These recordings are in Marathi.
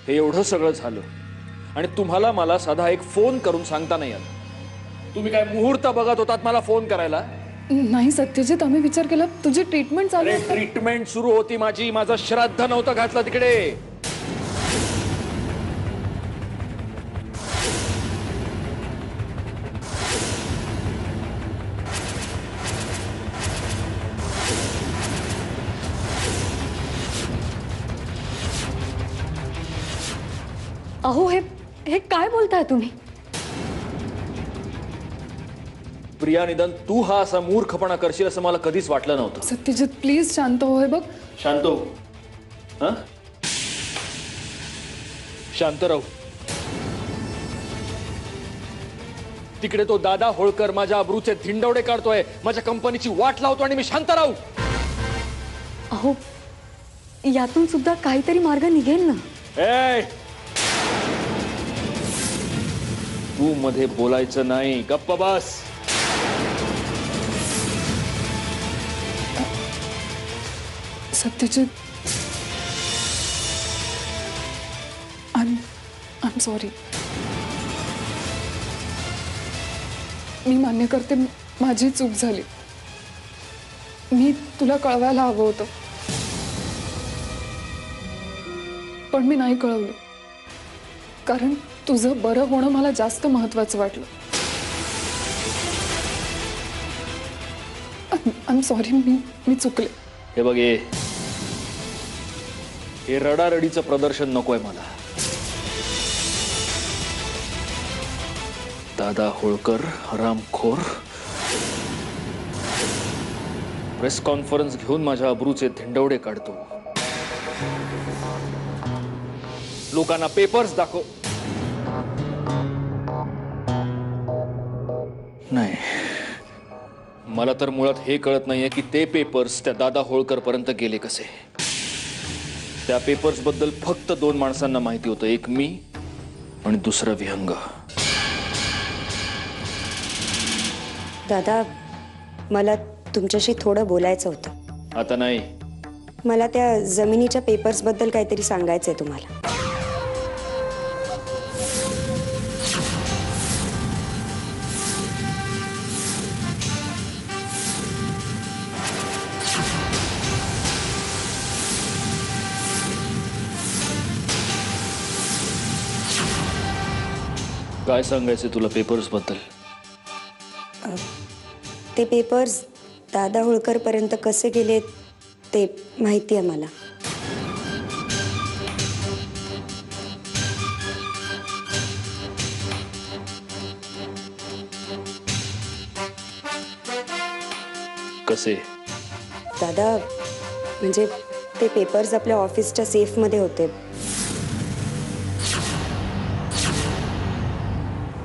हे एवढं सगळं झालं आणि तुम्हाला मला साधा एक फोन करून सांगता नाही आलं. तुम्ही काय मुहूर्त बघत होतात मला फोन करायला? नाही सत्यजित, आम्ही विचार केला तुझी ट्रीटमेंट चालू अरे ट्रीटमेंट सुरू होती माझी, माझं श्राद्ध नव्हतं घातलं तिकडे. अहो हे हे काय बोलताय तुम्ही? प्रिया, निदान तू हा असा मूर्खपणा करशील असं मला कधीच वाटलं नव्हतं. सत्यजित प्लीज शांत हो. हे बघ, शांत हो. हं? शांत राहू. तिकडे तो दादा होळकर माझ्या अब्रूचे धिंडवडे काढतोय, माझ्या कंपनीची वाट लावतो आणि मी शांत राहू? अहो यातून सुद्धा काहीतरी मार्ग निघेल ना. ए, तू मध्ये बोलायचं नाही, गप्प बस. Satyajit, I'm sorry. मी मान्य करते माझी चूक झाली. मी तुला कळवायला हवं होतं, पण मी नाही कळवलं कारण तुझं बरं होणं मला जास्त महत्वाचं वाटलं. I'm sorry, मी चुकले. हे बघ, हे रडारडीचं प्रदर्शन नकोय मला. दादा होळकर हरामखोर प्रेस कॉन्फरन्स घेऊन माझ्या अब्रूचे धिंडवडे काढतो, लोकांना पेपर्स दाखव. नाही, मला तर मुळात हे कळत नाहीये की ते पेपर्स त्या दादा होळकर पर्यंत गेले कसे. त्या पेपर्स बद्दल फक्त 2 माणसांना माहिती होतं, एक मी आणि दुसरं विहंग. दादा, मला तुमच्याशी थोडं बोलायचं होतं. आता नाही. मला त्या जमिनीच्या पेपर्स बद्दल काहीतरी सांगायचंय तुम्हाला. काय सांगायचं तुला पेपर्स बद्दल? ते पेपर्स दादा होळकर पर्यंत कसे गेले ते माहिती आहे मला. कसे? दादा, म्हणजे ते पेपर्स आपल्या ऑफिसच्या सेफ मध्ये होते.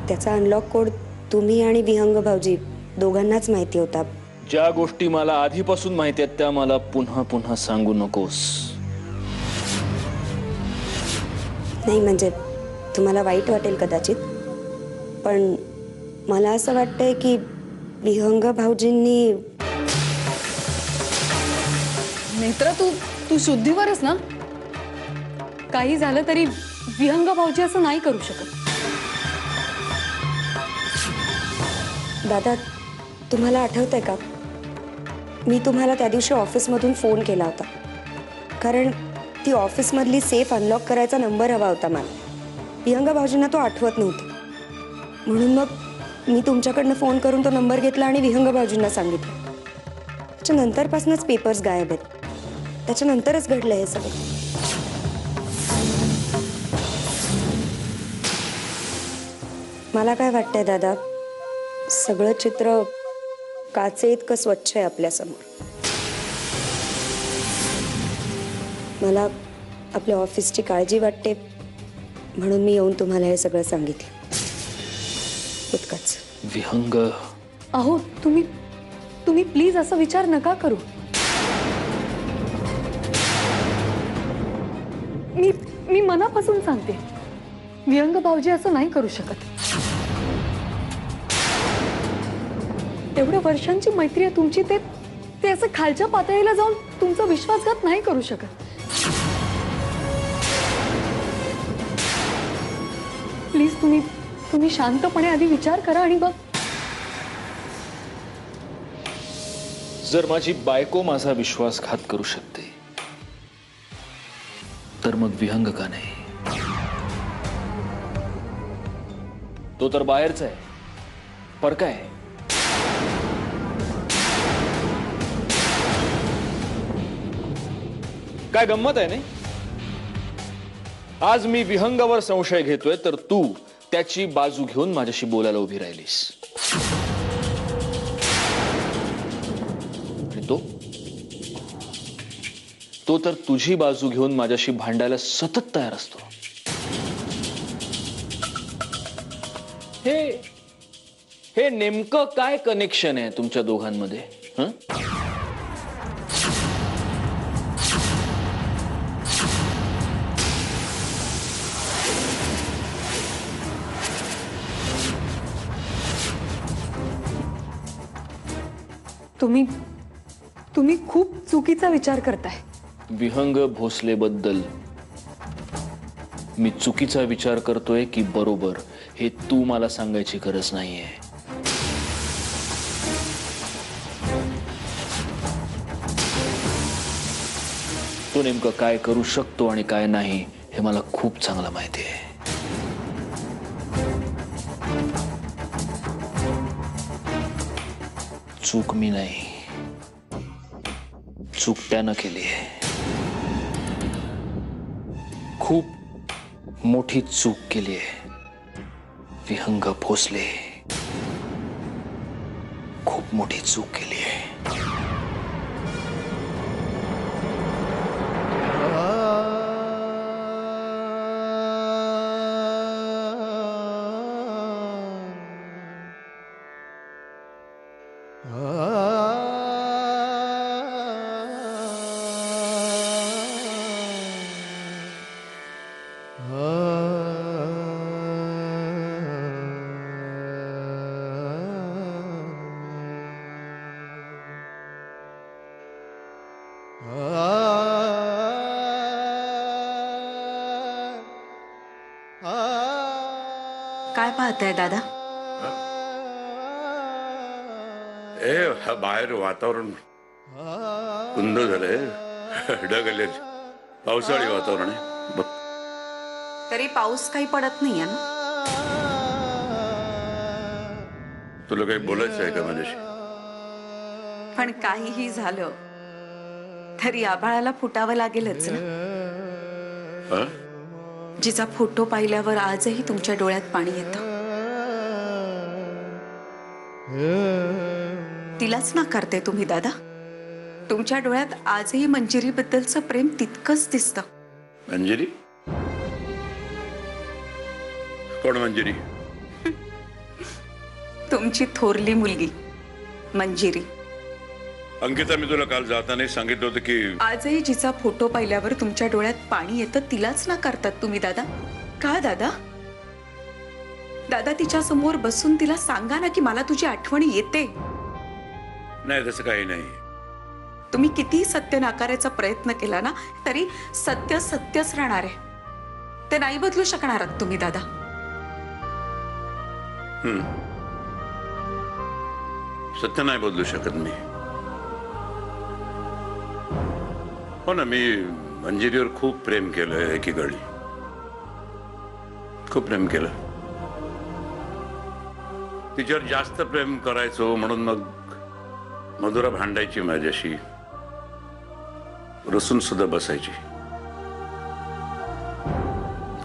त्याचा अनलॉक कोड तुम्ही आणि विहंग भाऊजी दोघांनाच माहिती होता. ज्या गोष्टी मला आधीपासून माहिती आहेत त्या मला पुन्हा पुन्हा सांगू नकोस. नाही, म्हणजे तुम्हाला वाईट वाटेल कदाचित, पण मला असं वाटतंय की विहंग भाऊजींनी. नेत्रा, तू शुद्धीवर आहेस ना? काही झालं तरी विहंग भाऊजी असं नाही करू शकत. दादा, तुम्हाला आठवतंय का, मी तुम्हाला त्या दिवशी ऑफिसमधून फोन केला होता कारण ती ऑफिसमधली सेफ अनलॉक करायचा नंबर हवा होता मला. विहंग भाऊजींना तो आठवत नव्हता, म्हणून मग मी तुमच्याकडनं फोन करून तो नंबर घेतला आणि विहंग भाऊजींना सांगितलं. त्याच्यानंतरपासूनच पेपर्स गायब आहेत. त्याच्यानंतरच घडलं हे सगळं. मला काय वाटतंय दादा, सगळं चित्र काचे इतकं स्वच्छ आहे आपल्यासमोर. मला आपल्या ऑफिसची काळजी वाटते, म्हणून मी येऊन तुम्हाला हे सगळं सांगितलं. इतकंच. विहंग, अहो तुम्ही प्लीज असा विचार नका करू. मी मनापासून सांगते, विहंग भाऊजी असं नाही करू शकत. एवढ्या वर्षांची मैत्री आहे तुमची, ते असं खालच्या पातळीला जाऊन तुमचा विश्वासघात नाही करू शकत. प्लीज तुम्ही शांतपणे आधी विचार करा आणि बघ. जर माझी बायको माझा विश्वासघात करू शकते तर मग विहंग का नाही? तो तर बाहेरचा आहे, परका आहे. काय गंमत आहे नाही? आज मी विहंगावर संशय घेतोय तर तू त्याची बाजू घेऊन माझ्याशी बोलायला उभी राहिलीस. आणि तो तर तुझी बाजू घेऊन माझ्याशी भांडायला सतत तयार असतो. हे नेमकं काय कनेक्शन आहे तुमच्या दोघांमध्ये? हं? तुम्ही खूप चुकीचा विचार करताय. विहंग भोसले बद्दल मी चुकीचा विचार करतोय की बरोबर हे तू मला सांगायची गरज नाहीये. तो नेमकं काय करू शकतो आणि काय नाही हे मला खूप चांगलं माहिती आहे. चूक मी नाही, चूक त्यानं केली आहे. खूप मोठी चूक केली आहे विहंग भोसले. खूप मोठी चूक केली आहे. काय पाहताय दादा? बाहेर वातावरण कुंद झालंय, ढग आले, पावसाळी वातावरण आहे. बघ, तरी पाऊस काही पडत नाहीये ना? तुला काही बोलायचं आहे का माझ्याशी? पण काहीही झालं तरी आभाळाला फुटावं लागेलच ना. हा? जिचा फोटो पाहिल्यावर आजही तुमच्या डोळ्यात पाणी येतं, तिलाच नाकारते तुम्ही दादा. तुमच्या डोळ्यात आजही मंजिरी बद्दलचं प्रेम तितकंच दिसतं. मंजिरी? कोण मंजिरी? तुमची थोरली मुलगी मंजिरी. अंकिता, मी तुला काल जाताना सांगितलं होतं की आजही जिचा फोटो पाहिल्यावर तुमच्या डोळ्यात पाणी येतं तिलाच नाकारतात तुम्ही दादा. का दादा? दादा, तिच्या समोर बसून तिला सांगा ना की मला तुझी आठवण येते. नाही, तसं काही नाही. तुम्ही कितीही सत्य नाकारायचा प्रयत्न केला ना तरी सत्य सत्यच राहणार आहे. ते नाही बदलू शकणार आहात तुम्ही दादा. सत्य नाही बदलू शकत मी. हो ना, मी मंजिरीवर खूप प्रेम केलं एकीकडे, खूप प्रेम केलं. तिच्यावर जास्त प्रेम करायचो म्हणून मग मधुरा भांडायची माझ्याशी, रुसून सुद्धा बसायची.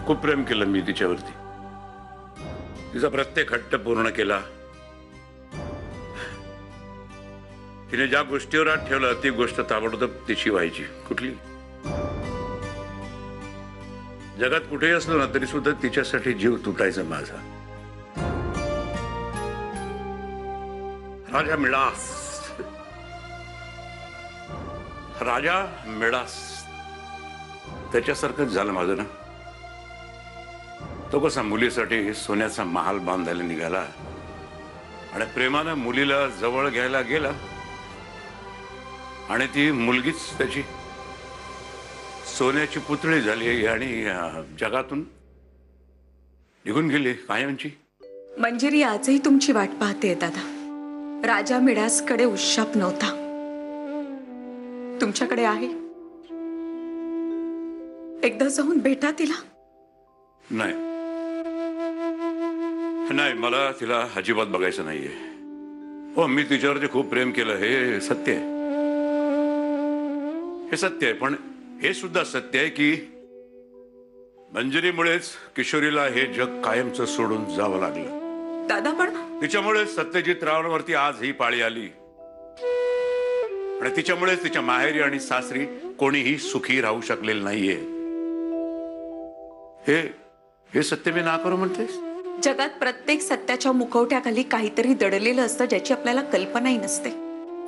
खूप प्रेम केलं मी तिच्यावरती. तिचा प्रत्येक हट्ट पूर्ण केला. तिने ज्या गोष्टीवर हात ठेवला ती गोष्ट ताबडतोब तिची व्हायची. कुठली? जगात कुठेही असलो ना तरी सुद्धा तिच्यासाठी जीव तुटायचा माझा. राजा मिळास, राजा मिळास, त्याच्यासारखंच झालं माझं ना. तो कसा मुलीसाठी सोन्याचा महाल बांधायला निघाला आणि प्रेमानं मुलीला जवळ घ्यायला गेला आणि ती मुलगीच त्याची सोन्याची पुतळी झाली आणि जगातून निघून गेली कायमची. मंजिरी आजही तुमची वाट पाहते दादा. राजा मिडासकडे उशाप नव्हता, तुमच्याकडे आहे. एकदा जाऊन भेटा तिला. नाही नाही, मला तिला अजिबात बघायचं नाहीये. हो, मी तिच्यावरती खूप प्रेम केलं, हे सत्य आहे. हे सत्य आहे, पण हे सुद्धा सत्य आहे की मंजिरीमुळेच किशोरीला हे जग कायमचं सोडून जावं लागलं. दादा पण तिच्यामुळे सत्यजित रावांवरती आज ही पाळी आली आणि तिच्यामुळेच तिच्या माहेरी आणि सासरी कोणीही सुखी राहू शकलेलं नाहीये. हे सत्य मी नाकारू म्हणतेस? जगात प्रत्येक सत्याच्या मुखवट्याखाली काहीतरी दडलेलं असतं ज्याची आपल्याला कल्पनाही नसते.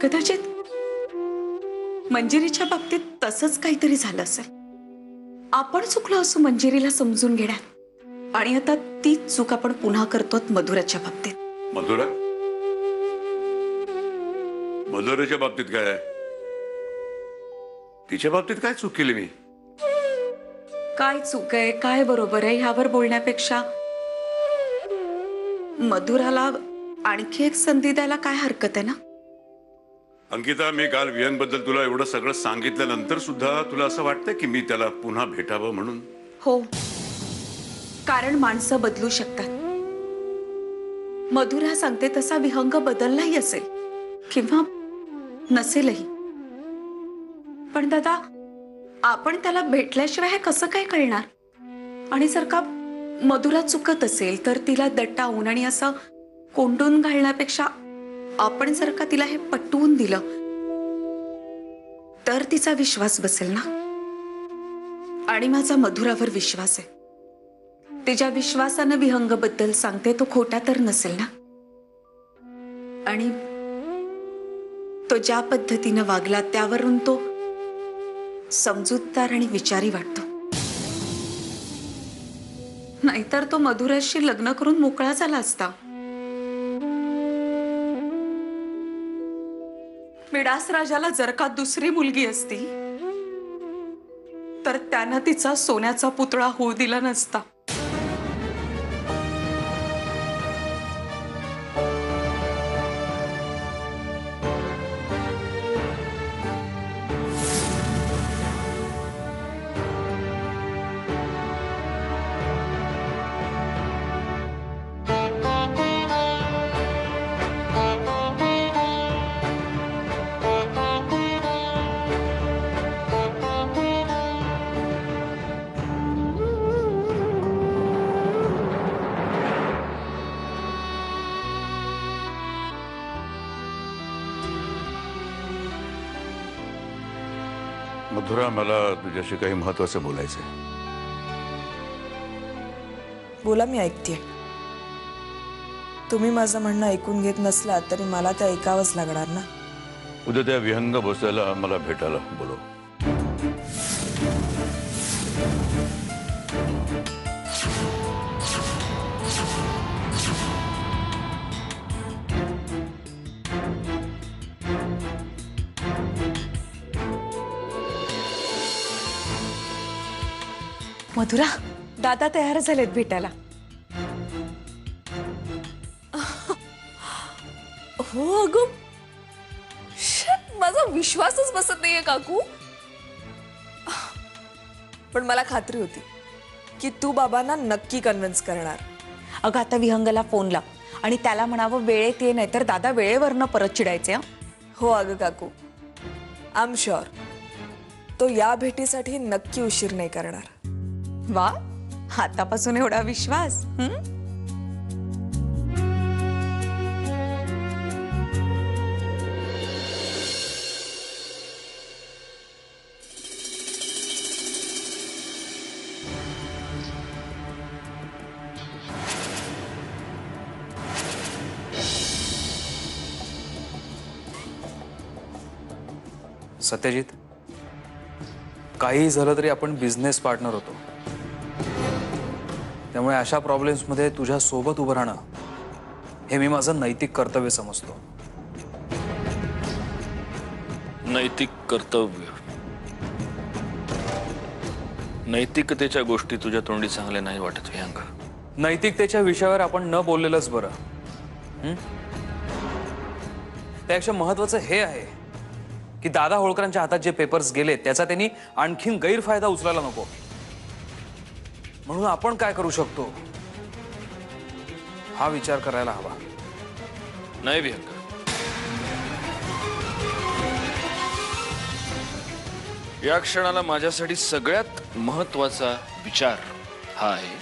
कदाचित मंजिरीच्या बाबतीत तसंच काहीतरी झालं असेल. आपण चुकलो असू मंजिरीला समजून घेण्यात, आणि आता तीच चूक आपण पुन्हा करतोत मधुराच्या बाबतीत. मधुराच्या बाबतीत काय? तिच्या बाबतीत काय चूक केली मी? काय चूक आहे, काय बरोबर आहे ह्यावर बोलण्यापेक्षा मधुराला आणखी एक संधी द्यायला काय हरकत आहे ना? अंकिता, मी काल विहंगबद्दल तुला एवढं सगळं सांगितल्यानंतर सुद्धा तुला असं वाटतं की मी त्याला पुन्हा भेटावं म्हणून? हो, कारण माणसं बदलू शकतात. मधुरा सांगते तसा विहंग बदललाही असेल किंवा नसेलही. पण दादा, आपण त्याला भेटल्याशिवाय हे कसं काय कळणार? आणि जर का मधुरा चुकत असेल तर तिला दटावून आणि असं कोंडून घालण्यापेक्षा आपण जर का तिला हे पटवून दिलं तर तिचा विश्वास बसेल ना. आणि माझा मधुरावर विश्वास आहे. तिच्या विश्वासानं विहंगबद्दल सांगते, तो खोटा तर नसेल ना. आणि तो ज्या पद्धतीनं वागला त्यावरून तो समजूतदार आणि विचारी वाटतो. नाहीतर तो मधुराशी लग्न करून मोकळा झाला असता. मिडास राजाला जर का दुसरी मुलगी असती तर त्यानं तिचा सोन्याचा पुतळा होऊ दिला नसता. मधुरा, मला तुझ्याशी काही महत्वाचं बोलायचंय. बोला, मी ऐकतेय. तुम्ही माझं म्हणणं ऐकून घेत नसला तरी मला ते ऐकावंच लागणार ना. उद्या त्या विहंग बसायला मला भेटायला बोलव. मधुरा, दादा तयार झालेत भेटायला. हो अगं, माझा विश्वासच बसत नाहीये काकू. पण मला खात्री होती की तू बाबांना नक्की कन्व्हिन्स करणार. अगं, आता विहंगला फोन लाव आणि त्याला म्हणावं वेळेत ये, नाहीतर दादा वेळेवरनं परत चिडायचे. हो अगं काकू, आय एम शुअर तो या भेटीसाठी नक्की उशीर नाही करणार. वा, आतापासून एवढा विश्वास. सत्यजित, काही झालं तरी आपण बिझनेस पार्टनर होतो. त्यामुळे अशा प्रॉब्लेम्समध्ये तुझ्या सोबत उभं राहणं हे मी माझं नैतिक कर्तव्य समजतो. नैतिक कर्तव्य, नैतिकतेच्या गोष्टी तुझ्या तोंडी चांगल्या नाही वाटत विहंग. नैतिकतेच्या विषयावर आपण न बोललेलंच बरं. त्यापेक्षा महत्वाचं हे आहे की दादा होळकरांच्या हातात जे पेपर्स गेले त्याचा त्यांनी आणखीन गैरफायदा उचलायला नको. म्हणून आपण काय करू शकतो हा विचार करायला हवा. नाही विहंग, या क्षणाला माझ्यासाठी सगळ्यात महत्वाचा विचार हा आहे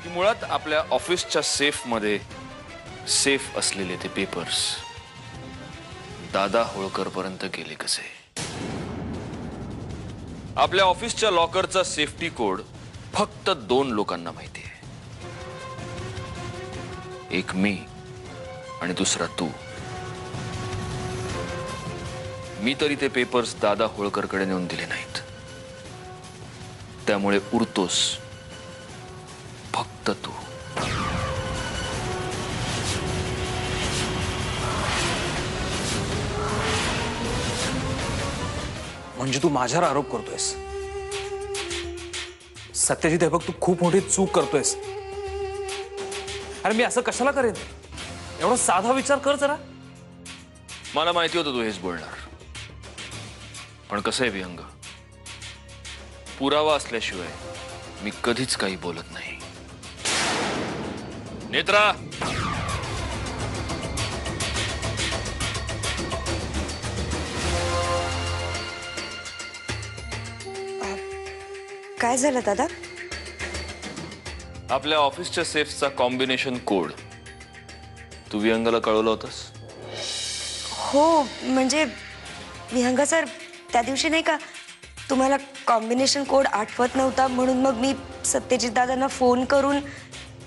की मुळात आपल्या ऑफिसच्या सेफमध्ये सेफ असलेले ते पेपर्स दादा होळकर पर्यंत गेले कसे. आपल्या ऑफिसच्या लॉकरचा सेफ्टी कोड फक्त 2 लोकांना माहिती आहे. एक मी आणि दुसरा तू. मी तरी ते पेपर्स दादा होळकरकडे नेऊन दिले नाहीत. त्यामुळे उरतोस फक्त तू. म्हणजे तू माझ्यावर आरोप करतोयस. सत्यजित, हे बघ, तू खूप मोठी चूक करतोयस. अरे मी असं कशाला करेन? एवढा साधा विचार कर जरा. मला माहिती होतं तू हेच बोलणार. पण कसं आहे विहंग, पुरावा असल्याशिवाय मी कधीच काही बोलत नाही. नेत्रा, काय झालं दादा? आपल्या ऑफिसच्या सेफचा कॉम्बिनेशन कोड तू विहंगाला कळवलं होतंस? हो, म्हणजे विहंगा सर, त्या दिवशी नाही का तुम्हाला कॉम्बिनेशन कोड आठवत नव्हता म्हणून मग मी सत्यजित दादांना फोन करून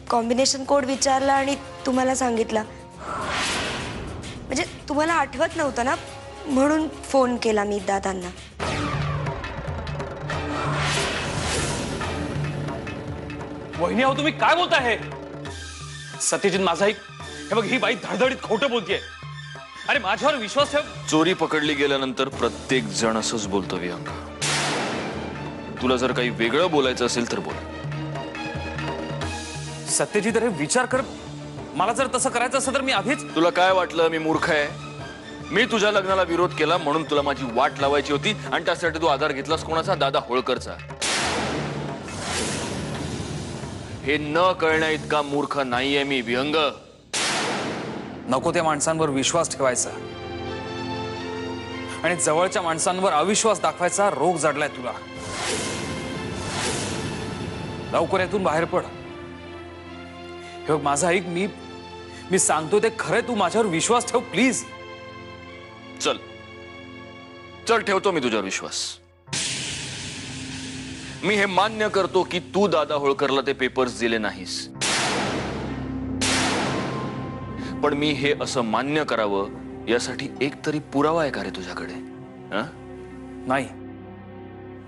कॉम्बिनेशन कोड विचारला आणि तुम्हाला सांगितला. म्हणजे तुम्हाला आठवत नव्हतं ना म्हणून फोन केला मी दादांना. वहिनी, अहो तुम्ही काय बोलताय? हे सत्यजित माझा एक, हे बघ, ही बाई धडधडीत खोटं बोलतेय. अरे माझ्यावर विश्वास ठेव. चोरी पकडली गेल्यानंतर प्रत्येक जण असंच बोलतो विहंग. तुला जर काही वेगळं बोलायचं असेल तर बोल. सत्यजित, अरे विचार कर. मला जर तसं करायचं असतं तर मी आधीच. तुला काय वाटलं मी मूर्ख आहे? मी तुझ्या लग्नाला विरोध केला म्हणून तुला माझी वाट लावायची होती आणि त्यासाठी तू आधार घेतलास कोणाचा? दादा होळकरचा. हे न कळण्या इतका मूर्ख नाहीये मी विहंग. नको त्या माणसांवर विश्वास ठेवायचा आणि जवळच्या माणसांवर अविश्वास दाखवायचा रोग जडलाय तुला. लवकर यातून बाहेर पड. हे बघ माझा ऐक, मी सांगतो ते खरंय. तू माझ्यावर विश्वास ठेव प्लीज. चल चल, ठेवतो मी तुझ्यावर विश्वास. मी हे मान्य करतो की तू दादा होळकरला ते पेपर्स दिले नाहीस. पण मी हे असं मान्य करावं यासाठी एक तरी पुरावा आहे का रे तुझ्याकडे? नाही,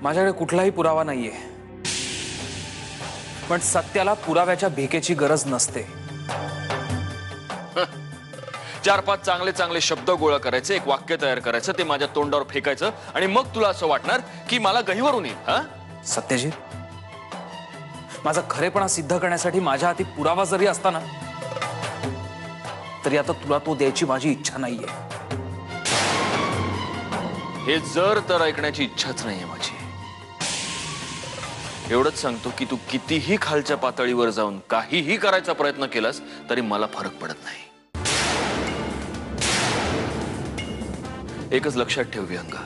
माझ्याकडे कुठलाही पुरावा नाहीये. पण सत्याला पुराव्याच्या भिकेची गरज नसते. 4-5 चांगले चांगले शब्द गोळा करायचे, एक वाक्य तयार करायचं, ते माझ्या तोंडावर फेकायचं आणि मग तुला असं वाटणार की मला गहिवरून येईल. हा सत्यजित, माझा खरेपणा सिद्ध करण्यासाठी माझ्या हाती पुरावा जरी असता ना तरी आता तुला तो द्यायची माझी इच्छा नाहीये. हे जर तर ऐकण्याची इच्छाच नाहीये माझी. एवढंच सांगतो की तू कितीही खालच्या पातळीवर जाऊन काहीही करायचा प्रयत्न केलास तरी मला फरक पडत नाही. एकच लक्षात ठेव विहंगा,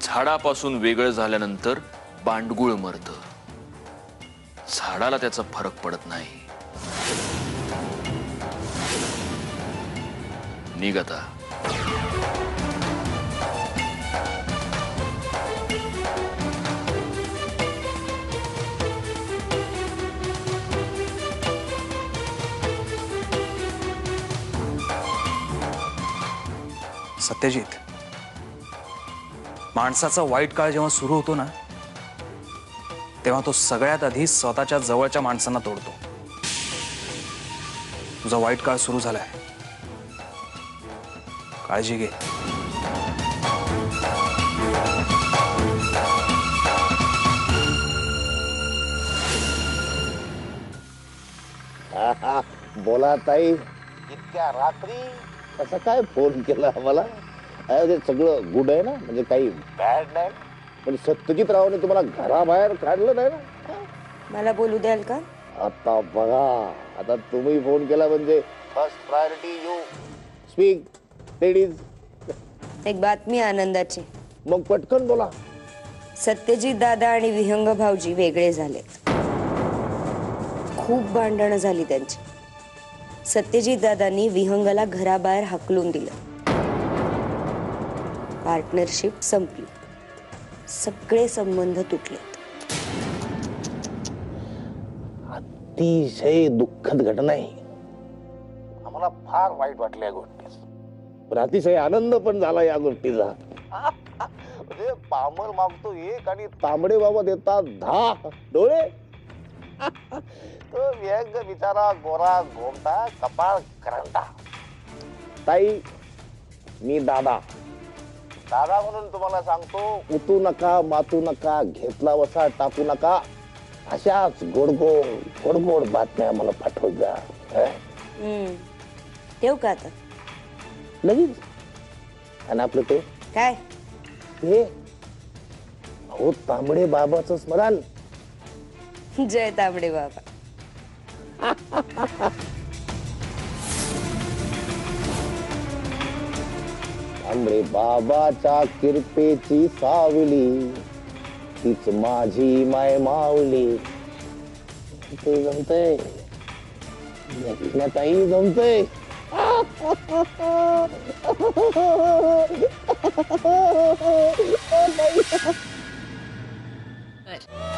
झाडापासून वेगळं झाल्यानंतर बांडगुळ मरतं. झाडाला त्याचा फरक पडत नाही. निघ आता. सत्यजित, माणसाचा वाईट काळ जेव्हा सुरू होतो ना तेव्हा तो सगळ्यात आधी स्वतःच्या जवळच्या माणसांना तोडतो. तुझा वाईट काळ सुरू झालाय, काळजी घे. बोला ताई, इतक्या रात्री कसं काय फोन केला आम्हाला? अरे सगळं गुड आहे ना, म्हणजे काही बॅड नाही, पण सत्यजित रावने तुम्हाला घराबाहेर काढलं नाही ना? मला बोलू द्याल का? आता बघा, आता तुम्ही फोन केला म्हणजे first priority you speak ladies. एक बातमी आनंदाची. मग पटकन बोला. सत्यजित दादा आणि विहंग भाऊजी वेगळे झाले. खूप भांडणं झाली त्यांची. सत्यजित दादांनी विहंगला घराबाहेर हाकलून दिलं. पार्टनरशिप संपली. सगळे संबंध तुटले. अतिशय दुःखद घटना आहे. आम्हाला फार वाईट वाटलं या गोष्टीस, पण अतिशय आनंद पण झाला या गोष्टीचा. म्हणजे पामर मागतो एक आणि तांबडे बाबा देतात 10 डोळे. तो व्यंग बिचारा गोरा गोमटा कपाळ करंटा. ताई, मी दादा म्हणून तुम्हाला सांगतो, उतू नका, मातू नका, घेतला वसा टाकू नका. अशाच गोड बातम्या मला पाठवत जा. ठेवू का आता? लगेच? आणि आपलं ते काय? हे अहो, तांबडे बाबाचं स्मरण. जय तांबडे बाबा. तांबडे बाबाच्या किरपेची सावली, तीच माझी माय माऊली. ते जमतंय, ताई जमतंय. Good.